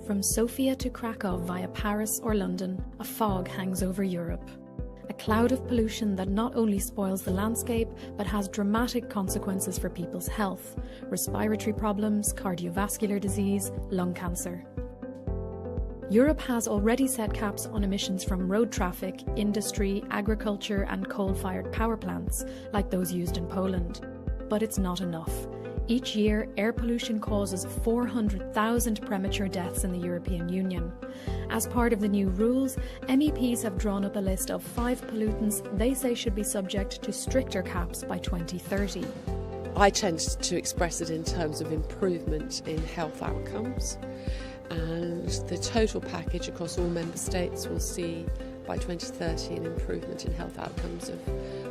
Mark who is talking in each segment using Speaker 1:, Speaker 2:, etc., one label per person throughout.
Speaker 1: From Sofia to Krakow via Paris or London, a fog hangs over Europe. A cloud of pollution that not only spoils the landscape, but has dramatic consequences for people's health: respiratory problems, cardiovascular disease, lung cancer. Europe has already set caps on emissions from road traffic, industry, agriculture and coal-fired power plants, like those used in Poland. But it's not enough. Each year, air pollution causes 400,000 premature deaths in the European Union. As part of the new rules, MEPs have drawn up a list of 5 pollutants they say should be subject to stricter caps by 2030.
Speaker 2: I tend to express it in terms of improvement in health outcomes, and the total package across all member states will see by 2030 an improvement in health outcomes of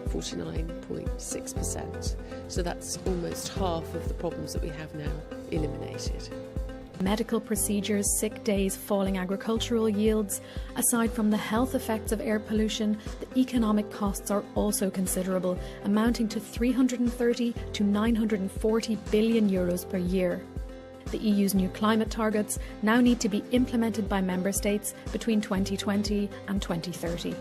Speaker 2: 49.6%. So that's almost half of the problems that we have now eliminated.
Speaker 1: Medical procedures, sick days, falling agricultural yields. Aside from the health effects of air pollution, the economic costs are also considerable, amounting to 330 to 940 billion euros per year. The EU's new climate targets now need to be implemented by member states between 2020 and 2030.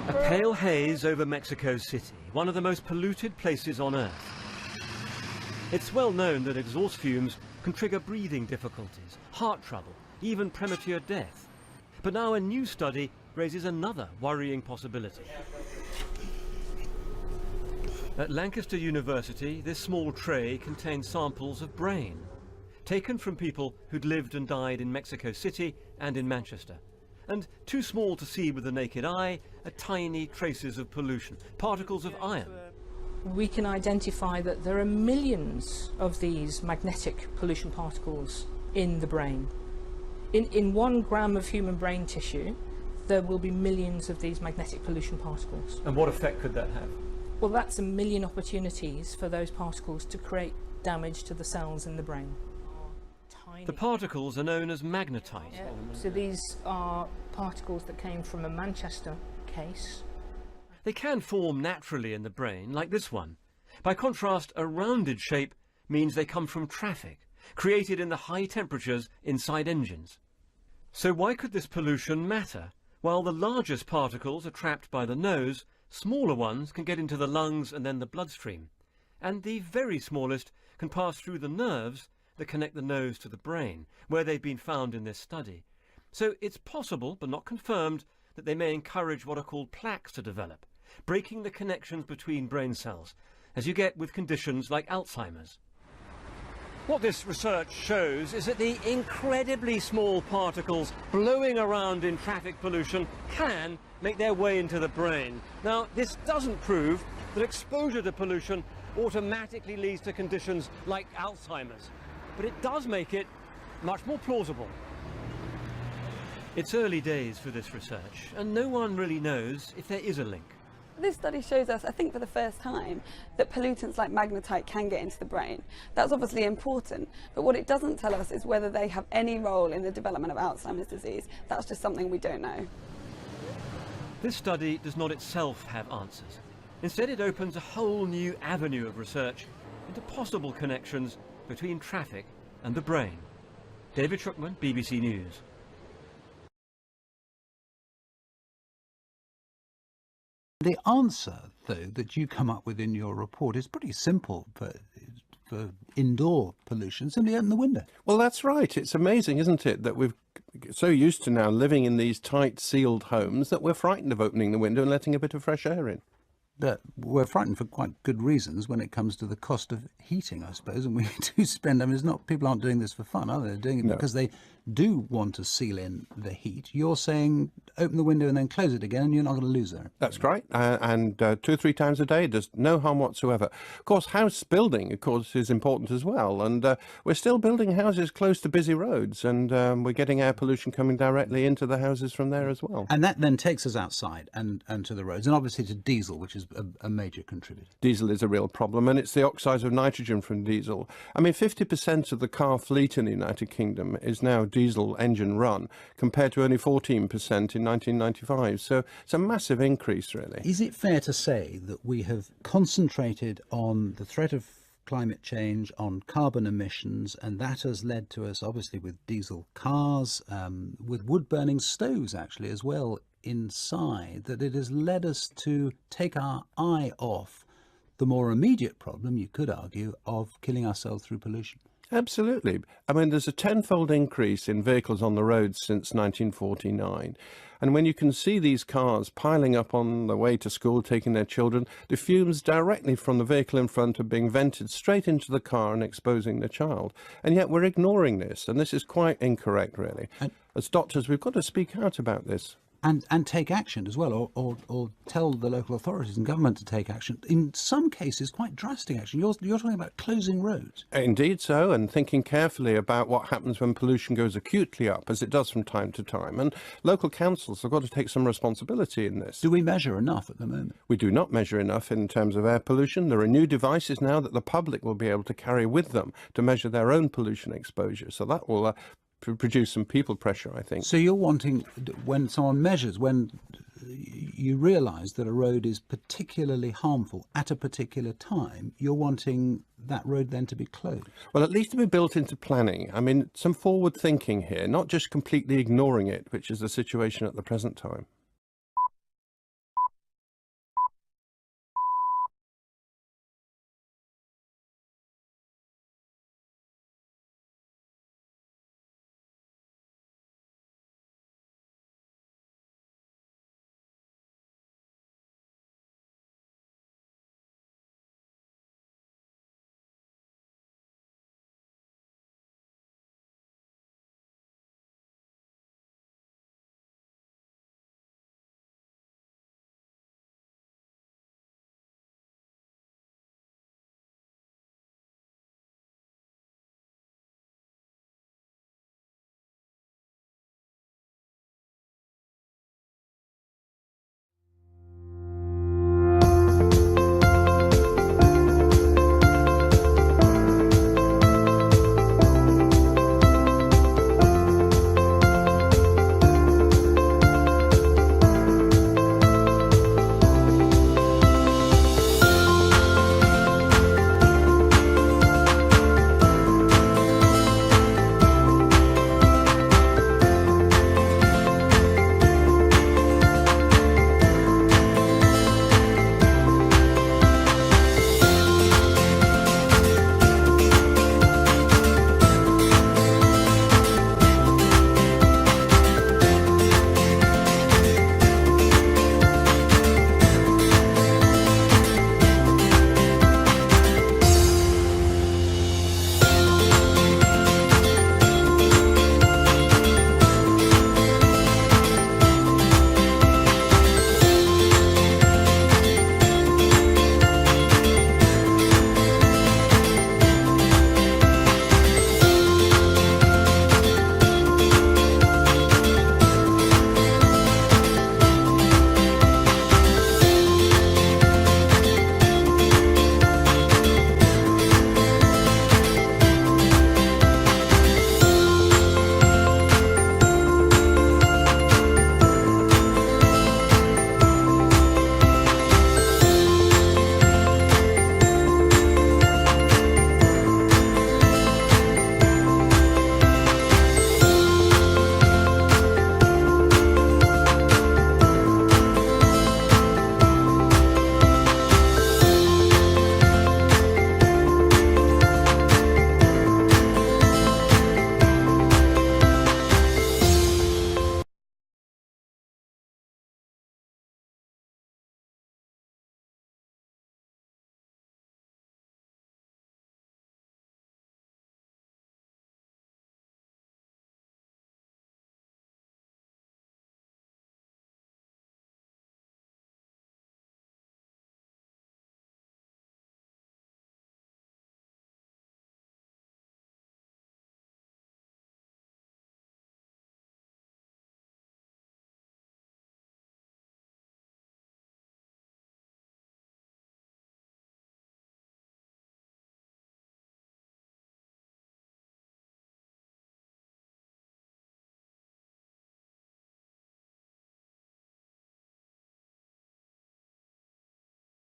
Speaker 3: A pale haze over Mexico City, one of the most polluted places on Earth. It's well known that exhaust fumes can trigger breathing difficulties, heart trouble, even premature death. But now a new study raises another worrying possibility. At Lancaster University, this small tray contains samples of brain, taken from people who'd lived and died in Mexico City and in Manchester. And too small to see with the naked eye are tiny traces of pollution, particles of iron.
Speaker 4: We can identify that there are millions of these magnetic pollution particles in the brain. In 1 gram of human brain tissue, there will be millions of these magnetic pollution particles.
Speaker 3: And what effect could that have?
Speaker 4: Well, that's a million opportunities for those particles to create damage to the cells in the brain.
Speaker 3: The particles are known as magnetite.
Speaker 4: Yeah. So these are particles that came from a Manchester case.
Speaker 3: They can form naturally in the brain, like this one. By contrast, a rounded shape means they come from traffic, created in the high temperatures inside engines. So why could this pollution matter? While the largest particles are trapped by the nose, smaller ones can get into the lungs and then the bloodstream. And the very smallest can pass through the nerves that connect the nose to the brain, where they've been found in this study. So it's possible, but not confirmed, that they may encourage what are called plaques to develop, breaking the connections between brain cells, as you get with conditions like Alzheimer's. What this research shows is that the incredibly small particles blowing around in traffic pollution can make their way into the brain. Now, this doesn't prove that exposure to pollution automatically leads to conditions like Alzheimer's, but it does make it much more plausible. It's early days for this research, and no one really knows if there is a link.
Speaker 5: This study shows us, I think for the first time, that pollutants like magnetite can get into the brain. That's obviously important, but what it doesn't tell us is whether they have any role in the development of Alzheimer's disease. That's just something we don't know.
Speaker 3: This study does not itself have answers. Instead, it opens a whole new avenue of research into possible connections between traffic and the brain. David Shukman, BBC News.
Speaker 6: The answer, though, that you come up with in your report is pretty simple for indoor pollution. Simply open the window.
Speaker 7: Well, that's right. It's amazing, isn't it, that we're so used to now living in these tight, sealed homes that we're frightened of opening the window and letting a bit of fresh air in.
Speaker 6: But we're frightened for quite good reasons when it comes to the cost of heating, I suppose. And we do spend, I mean, it's not, people aren't doing this for fun, are they? They're doing it because they do want to seal in the heat. You're saying open the window and then close it again and you're not going to lose it.
Speaker 7: That's right. And 2 or 3 times a day does no harm whatsoever. Of course, house building, of course, is important as well. And we're still building houses close to busy roads, and we're getting air pollution coming directly into the houses from there as well.
Speaker 6: And that then takes us outside and to the roads, and obviously to diesel, which is a major contributor.
Speaker 7: Diesel is a real problem, and it's the oxides of nitrogen from diesel. I mean, 50% of the car fleet in the United Kingdom is now diesel engine run, compared to only 14% in 1995. So it's a massive increase, really.
Speaker 6: Is it fair to say that we have concentrated on the threat of climate change, on carbon emissions, and that has led to us, obviously, with diesel cars, with wood-burning stoves, actually, as well, inside, that it has led us to take our eye off the more immediate problem, you could argue, of killing ourselves through pollution?
Speaker 7: Absolutely. I mean, there's a tenfold increase in vehicles on the roads since 1949. And when you can see these cars piling up on the way to school, taking their children, the fumes directly from the vehicle in front are being vented straight into the car and exposing the child. And yet we're ignoring this, and this is quite incorrect, really. As doctors, we've got to speak out about this.
Speaker 6: And take action as well, or tell the local authorities and government to take action. In some cases, quite drastic action. You're talking about closing roads.
Speaker 7: Indeed so, and thinking carefully about what happens when pollution goes acutely up, as it does from time to time. And local councils have got to take some responsibility in this.
Speaker 6: Do we measure enough at the moment?
Speaker 7: We do not measure enough in terms of air pollution. There are new devices now that the public will be able to carry with them to measure their own pollution exposure. So that will produce some people pressure, I think.
Speaker 6: So you're wanting, when someone measures, when you realise that a road is particularly harmful at a particular time, you're wanting that road then to be closed?
Speaker 7: Well, at least to be built into planning. I mean, some forward thinking here, not just completely ignoring it, which is the situation at the present time.